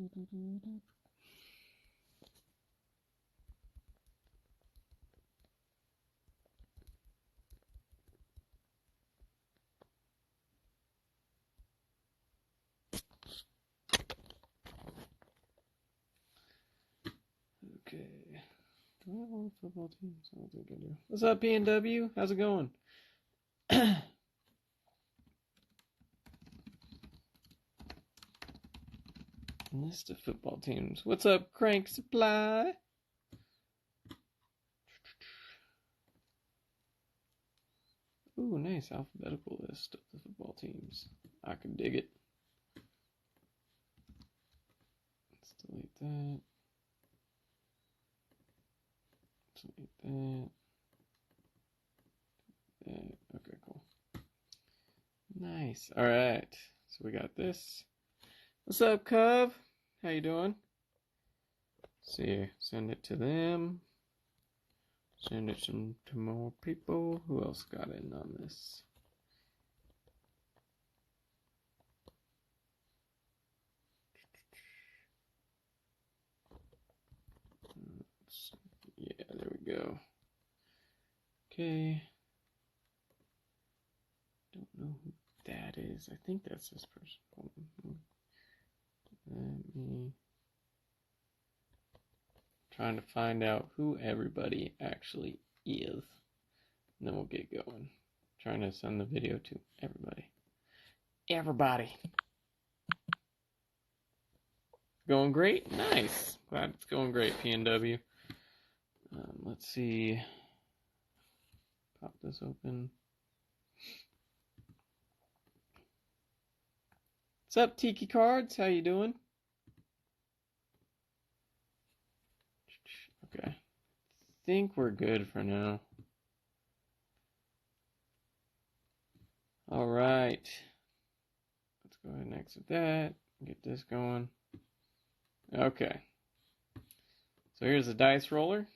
Okay. Do I have all football teams? I don't think I do. What's up, PNW? How's it going? List of football teams. What's up, Crank Supply? Ooh, nice alphabetical list of the football teams. I can dig it. Let's delete that. Delete that. Okay, cool. Nice. All right. So we got this. What's up, Cub? How you doing? Let's see. Send it to them. Send it to more people. Who else got in on this? Yeah, there we go. Okay. Don't know who that is. I think that's this person. Let me trying to find out who everybody actually is. And then we'll get going. Trying to send the video to everybody. Everybody. Going great? Nice. Glad it's going great, PNW. Let's see. Pop this open. What's up, Tiki Cards? How you doing? Okay. I think we're good for now. All right. Let's go ahead and exit that. Get this going. Okay. So here's the dice roller.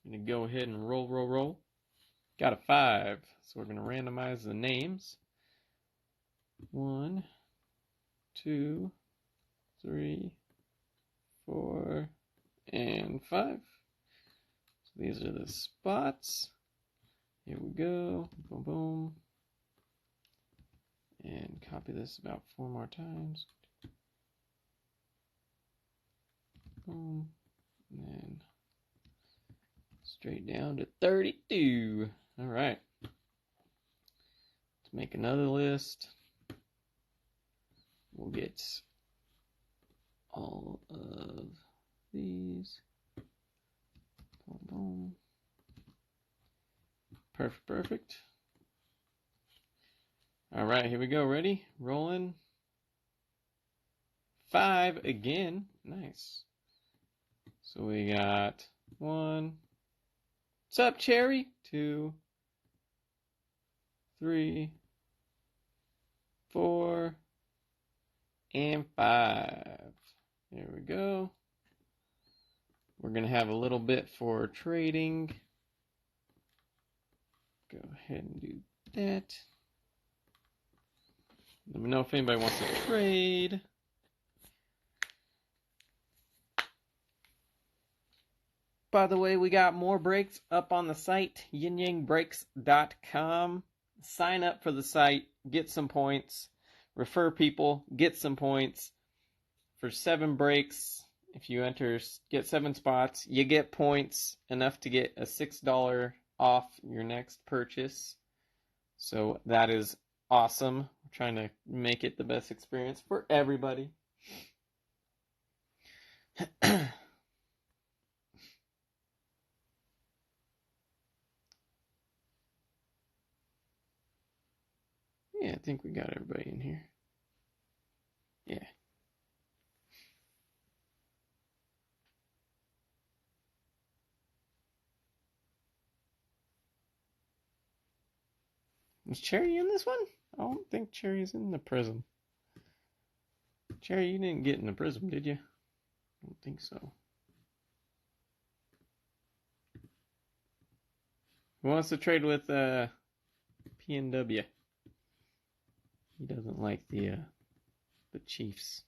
I'm going to go ahead and roll. Got a 5. So we're going to randomize the names. 1, 2, 3, 4, and 5. So these are the spots. Here we go. Boom, boom. And copy this about 4 more times. Boom. And then straight down to 32. All right. Let's make another list. We'll get all of these. Boom, boom. Perfect. All right, here we go. Ready? Rolling. 5 again. Nice. So we got 1. What's up, Cherry? 2, 3, 4, and 5. There we go. We're going to have a little bit for trading. Go ahead and do that. Let me know if anybody wants to trade. By the way, we got more breaks up on the site, yinyangbreaks.com. Sign up for the site, get some points, refer people, get some points. For 7 breaks, if you enter, get 7 spots, you get points enough to get a $6 off your next purchase. So that is awesome. We're trying to make it the best experience for everybody. Yeah, I think we got everybody in here. Yeah. Is Cherry in this one? I don't think Cherry's in the Prizm. Cherry, you didn't get in the Prizm, did you? I don't think so. Who wants to trade with PNW? He doesn't like the Chiefs.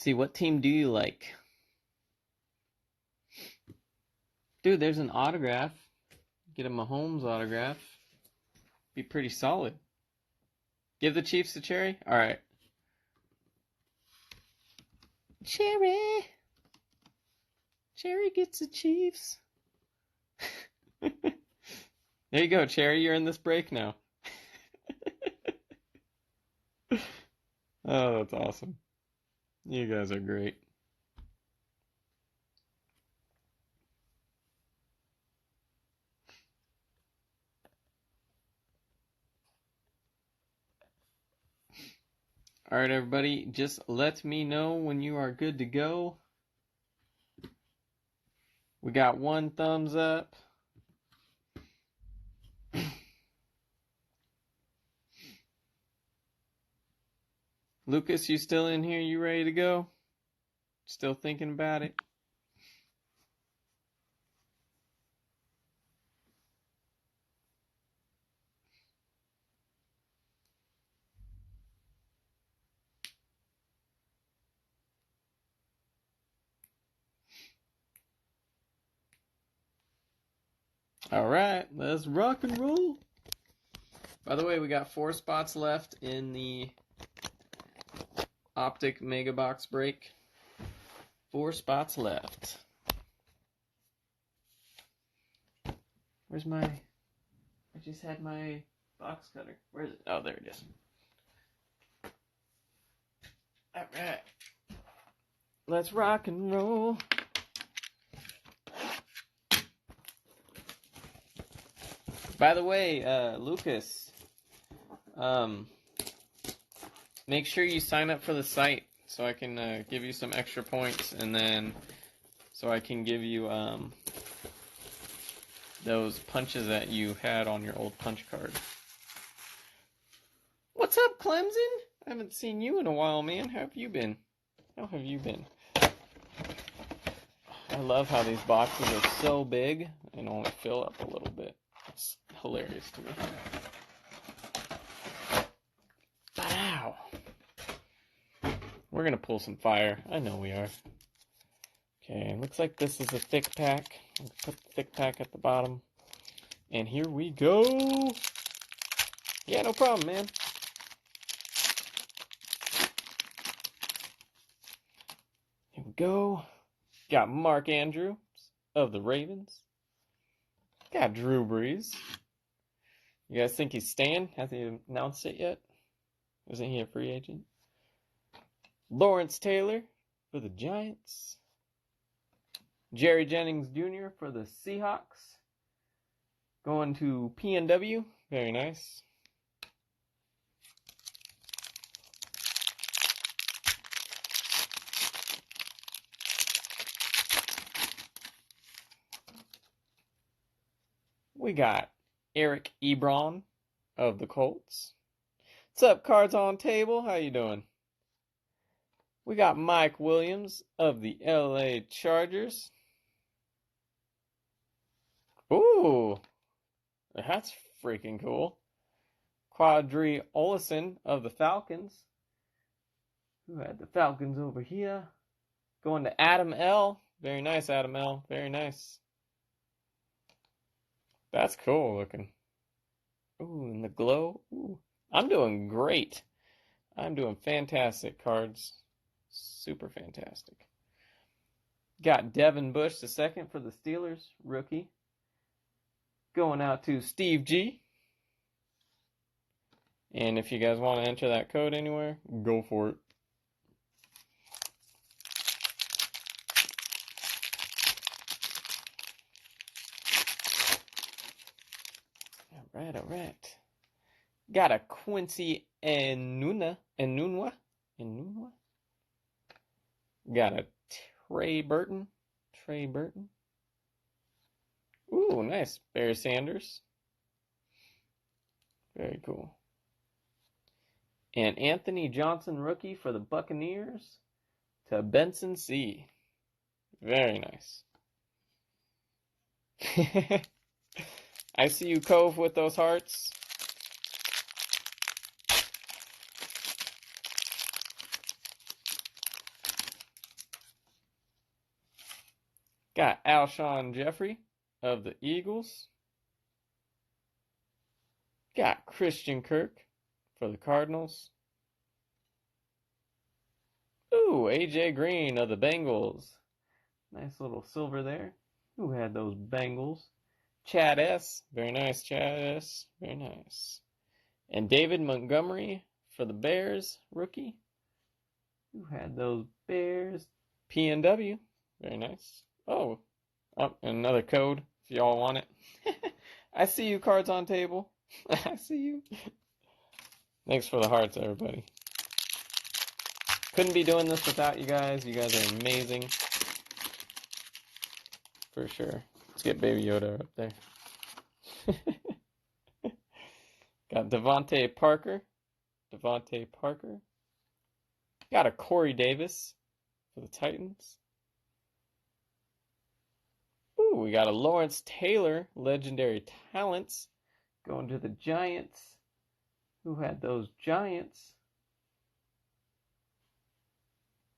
See, what team do you like? Dude, there's an autograph. Get a Mahomes autograph. Be pretty solid. Give the Chiefs to Cherry? Alright. Cherry! Cherry gets the Chiefs. There you go, Cherry. You're in this break now. Oh, that's awesome. You guys are great. All right, everybody, just let me know when you are good to go. We got one thumbs up. Lucas, you still in here? You ready to go? Still thinking about it? All right, let's rock and roll. By the way, we got 4 spots left in the Optic Mega Box break. 4 spots left. Where's my... I just had my box cutter. Where is it? Oh, there it is. All right. Let's rock and roll. By the way, Lucas, make sure you sign up for the site so I can give you some extra points, and then so I can give you those punches that you had on your old punch card. What's up, Clemson? I haven't seen you in a while, man. How have you been? How have you been? I love how these boxes are so big and only fill up a little bit. It's hilarious to me. Ow! We're gonna pull some fire. I know we are. Okay, looks like this is a thick pack. I'll put the thick pack at the bottom. And here we go! Yeah, no problem, man. Here we go. Got Mark Andrews of the Ravens. Got Drew Brees. You guys think he's staying? Has he announced it yet? Isn't he a free agent? Lawrence Taylor for the Giants. Jerry Jennings Jr. for the Seahawks. Going to PNW. Very nice. We got Eric Ebron of the Colts. What's up, Cards on Table? How you doing? We got Mike Williams of the LA Chargers. Ooh, that's freaking cool. Quadri Olison of the Falcons. Who had the Falcons over here? Going to Adam L. Very nice, Adam L. Very nice. That's cool looking. Ooh, and the glow. Ooh, I'm doing great. I'm doing fantastic, Cards. Super fantastic. Got Devin Bush II for the Steelers, rookie. Going out to Steve G. And if you guys want to enter that code anywhere, go for it. All right. Got a Quincy Enunwa. Got a Trey Burton. Ooh, nice. Barry Sanders. Very cool. And Anthony Johnson, rookie for the Buccaneers, to Benson C. Very nice. I see you, Cove, with those hearts. Got Alshon Jeffrey of the Eagles. Got Christian Kirk for the Cardinals. Ooh, AJ Green of the Bengals. Nice little silver there. Who had those Bengals? Chad S. Very nice, Chad S. Very nice. And David Montgomery for the Bears, rookie. Who had those Bears? PNW. Very nice. Oh, another code if y'all want it. I see you, cards on table. I see you. Thanks for the hearts, everybody. Couldn't be doing this without you guys. You guys are amazing. For sure. Let's get Baby Yoda up there. Got Devontae Parker. Devontae Parker. Got a Corey Davis for the Titans. Ooh, we got a Lawrence Taylor, legendary talents, going to the Giants. Who had those Giants?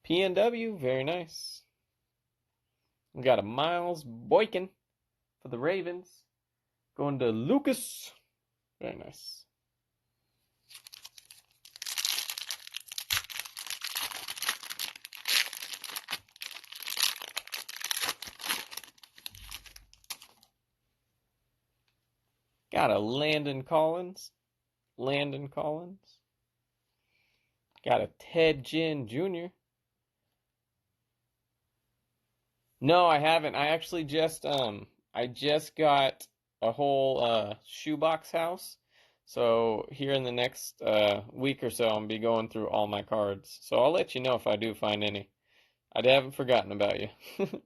PNW, very nice. We got a Miles Boykin for the Ravens, going to Lucas. Very nice. Got a Landon Collins. Landon Collins. Got a Ted Ginn Jr. No, I haven't. I actually just got a whole shoebox house. So here in the next week or so, I'm gonna be going through all my cards. So I'll let you know if I do find any. I haven't forgotten about you.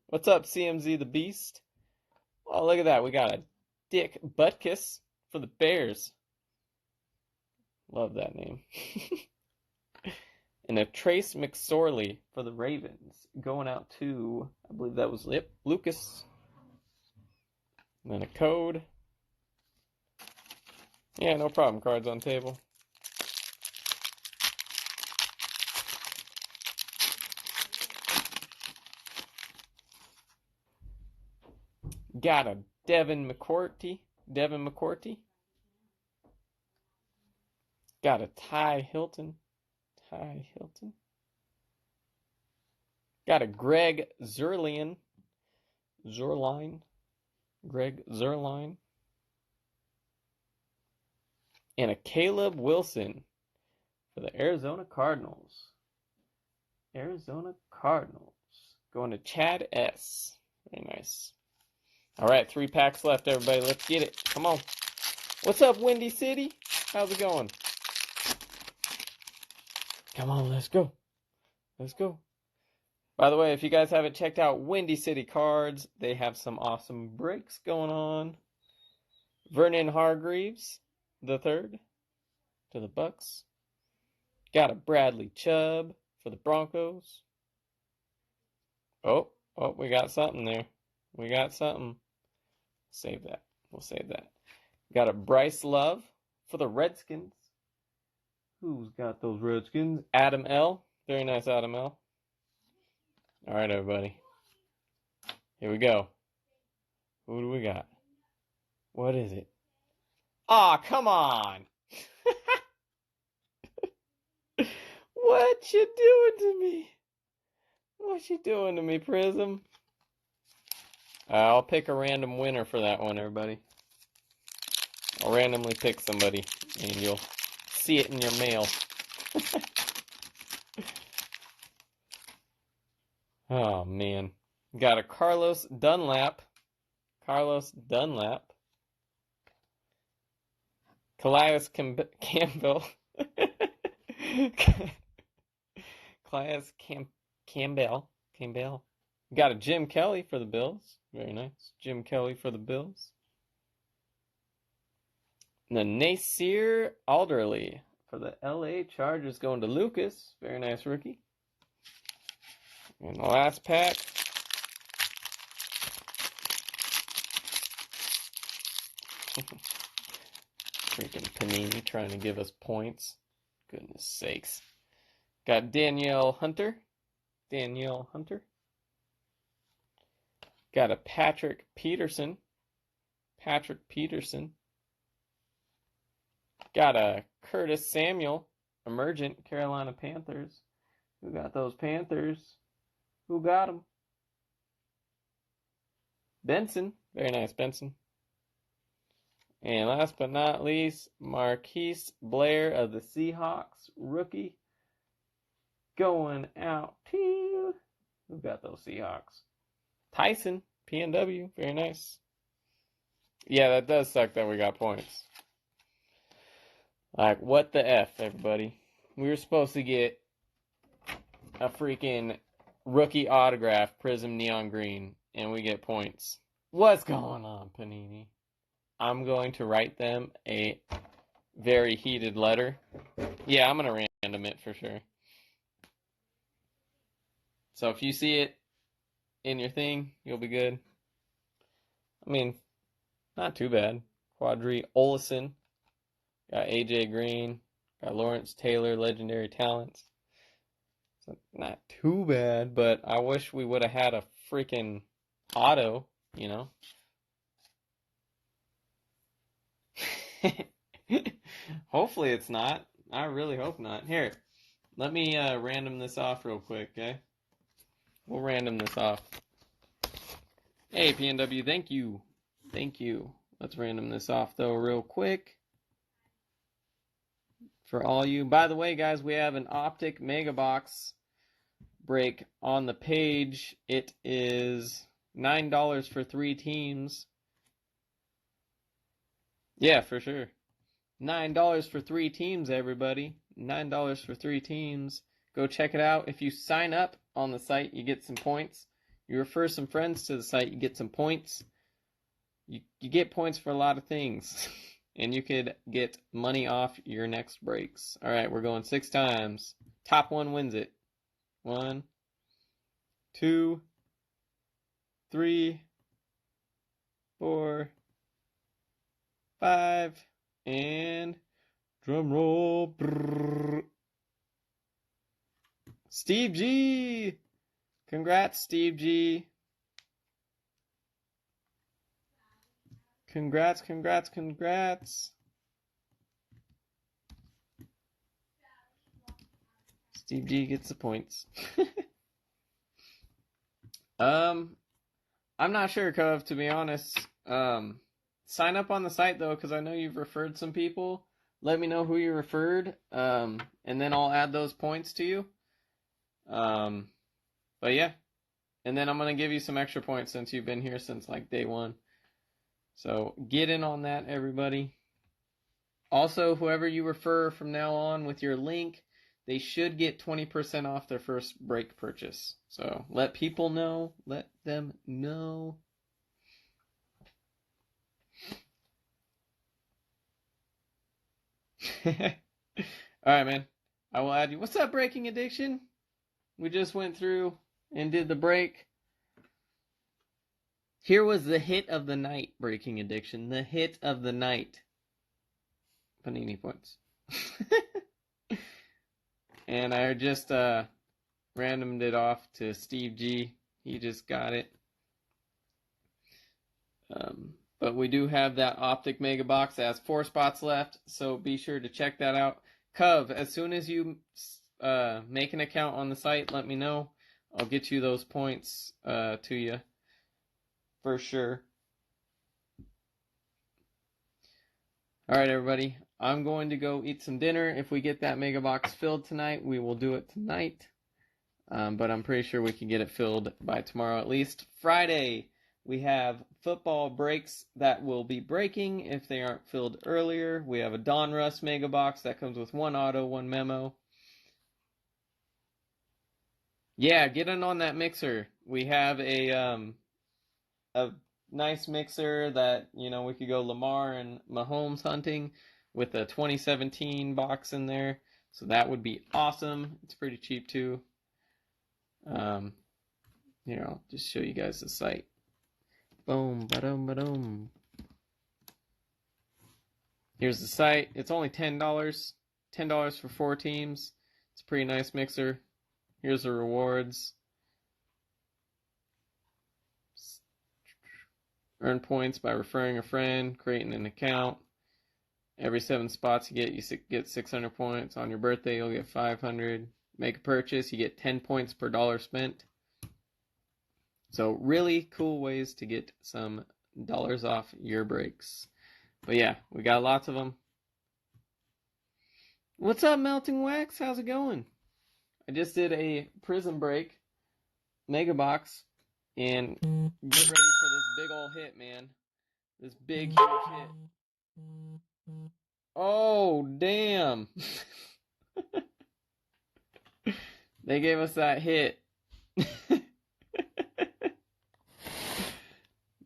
What's up, CMZ the Beast? Oh, look at that. We got a Dick Butkus for the Bears. Love that name. And a Trace McSorley for the Ravens. Going out to, I believe that was Lucas. And then a code. Yeah, no problem. Cards on table. Got a Devin McCourty. Got a Ty Hilton. Got a Greg Zuerlein. Greg Zuerlein. And a Caleb Wilson for the Arizona Cardinals. Going to Chad S. Very nice. All right, 3 packs left, everybody. Let's get it. Come on. What's up, Windy City? How's it going? Come on, let's go. By the way, if you guys haven't checked out Windy City Cards, they have some awesome breaks going on. Vernon Hargreaves, the third, to the Bucks. Got a Bradley Chubb for the Broncos. Oh, we got something there. We'll save that. Got a Bryce Love for the Redskins. Who's got those Redskins? Adam L. Very nice, Adam L. All right, everybody. Here we go. Who do we got? What is it? Aw, come on. What you doing to me? Prizm? I'll pick a random winner for that one, everybody. I'll randomly pick somebody, and you'll see it in your mail. Oh, man. Got a Carlos Dunlap. Calais Campbell. Campbell. Got a Jim Kelly for the Bills. Very nice. Jim Kelly for the Bills. And the Nasir Alderley for the LA Chargers, going to Lucas. Very nice rookie. And the last pack. Freaking Panini trying to give us points. Goodness sakes. Got Danielle Hunter. Got a Patrick Peterson. Patrick Peterson. Got a Curtis Samuel. Emergent Carolina Panthers. Who got those Panthers? Who got them? Benson. Very nice, Benson. And last but not least, Marquise Blair of the Seahawks. Rookie. Going out to... Who got those Seahawks? Tyson. PNW. Very nice. Yeah, that does suck that we got points. Like, what the F, everybody? We were supposed to get a freaking rookie autograph Prizm neon green, and we get points. What's going on, Panini? I'm going to write them a very heated letter. Yeah, I'm going to random it for sure. So if you see it in your thing, you'll be good. I mean, not too bad. Quadri Olison. Got AJ Green. Got Lawrence Taylor, legendary talents. So not too bad, but I wish we would have had a freaking auto, you know. Hopefully it's not. I really hope not. Here, let me random this off real quick, okay? We'll random this off. Hey, PNW, thank you. Thank you. Let's random this off, though, real quick. For all you. By the way, guys, we have an Optic Mega Box break on the page. It is $9 for 3 teams. Yeah, for sure. $9 for 3 teams, everybody. $9 for 3 teams. Go check it out. If you sign up on the site, you get some points. You refer some friends to the site, you get some points. You get points for a lot of things. And you could get money off your next breaks. All right, we're going 6 times. Top one wins it. 1, 2, 3, 4, 5, and drum roll. Brrr. Steve G. Congrats, Steve G. Congrats, congrats, congrats. Steve G gets the points. I'm not sure, Cove, to be honest. Sign up on the site, though, because I know you've referred some people. Let me know who you referred, and then I'll add those points to you. But yeah. And then I'm going to give you some extra points since you've been here since, like, day 1. So get in on that, everybody. Also, whoever you refer from now on with your link, they should get 20% off their first break purchase. So let people know. Let them know. All right, man. I will add you. What's up, Breaking Addiction? We just went through and did the break. Here was the hit of the night, Breaking Addiction. The hit of the night. Panini points. And I just randomed it off to Steve G. He just got it. But we do have that Optic Mega Box that has 4 spots left, so be sure to check that out. Cove, as soon as you make an account on the site, let me know. I'll get you those points to you for sure. All right, everybody. I'm going to go eat some dinner. If we get that Mega Box filled tonight, we will do it tonight. But I'm pretty sure we can get it filled by tomorrow at least. Friday, we have football breaks that will be breaking if they aren't filled earlier. We have a Donruss Mega Box that comes with 1 auto, 1 memo. Yeah, get in on that mixer. We have a nice mixer that, you know, we could go Lamar and Mahomes hunting with a 2017 box in there. So that would be awesome. It's pretty cheap too. Here, I'll just show you guys the site. Boom, ba-dum, ba-dum. Here's the site. It's only $10. $10 for 4 teams. It's a pretty nice mixer. Here's the rewards. Earn points by referring a friend, creating an account. Every 7 spots you get 600 points. On your birthday, you'll get 500. Make a purchase, you get 10 points per dollar spent. So really cool ways to get some dollars off your breaks. But yeah, we got lots of them. What's up, Melting Wax? How's it going? I just did a Prizm break, Mega Box, and get ready for this big ol' hit, man. This big, huge hit. Oh, damn. They gave us that hit.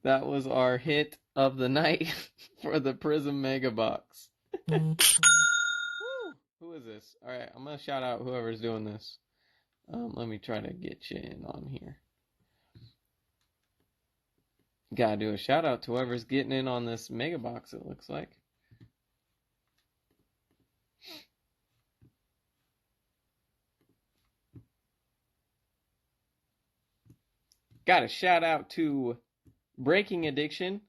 That was our hit of the night for the Prizm Mega Box. Woo! Who is this? Alright, I'm going to shout out whoever's doing this. Let me try to get you in on here. Gotta do a shout out to whoever's getting in on this Mega Box, it looks like. Got a shout out to Breaking Addiction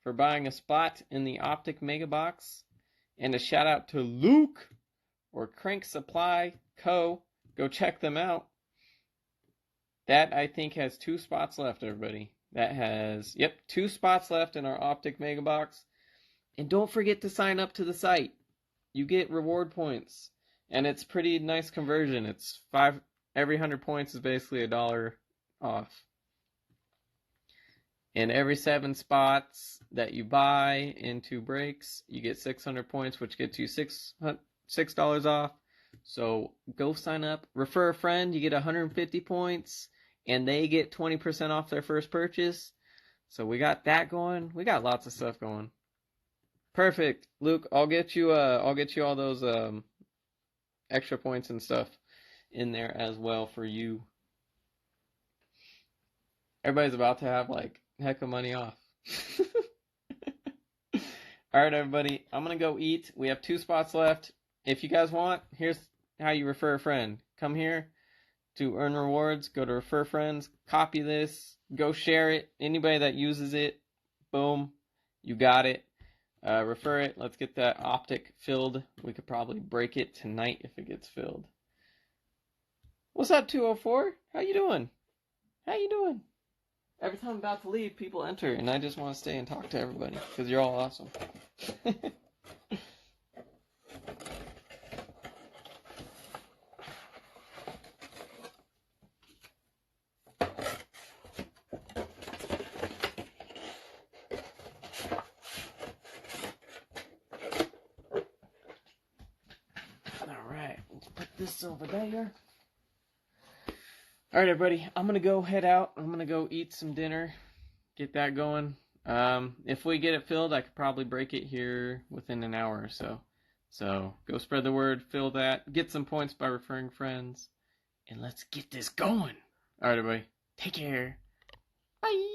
for buying a spot in the Optic Mega Box. And a shout out to Luke or Crank Supply Co. Go check them out. That, I think, has 2 spots left, everybody. That has, 2 spots left in our Optic Mega Box. And don't forget to sign up to the site. You get reward points. And it's pretty nice conversion. It's every 100 points is basically $1 off. And every 7 spots that you buy in 2 breaks, you get 600 points, which gets you $6 off. So go sign up. Refer a friend, you get 150 points, and they get 20% off their first purchase. So we got that going. We got lots of stuff going. Perfect, Luke. I'll get you all those extra points and stuff in there as well for you. Everybody's about to have like heck of money off. Alright, everybody, I'm gonna go eat. We have 2 spots left. If you guys want, here's how you refer a friend. Come here to earn rewards, go to refer friends, copy this, go share it. Anybody that uses it, boom, you got it. Refer it. Let's get that Optic filled. We could probably break it tonight if it gets filled. What's up, 204? How you doing? Every time I'm about to leave, people enter, and I just want to stay and talk to everybody, because you're all awesome. Alright, let's put this over there. Alright, everybody, I'm going to go head out. I'm going to go eat some dinner, get that going. If we get it filled, I could probably break it here within an hour or so. So, go spread the word, fill that, get some points by referring friends, and let's get this going. Alright, everybody, take care. Bye!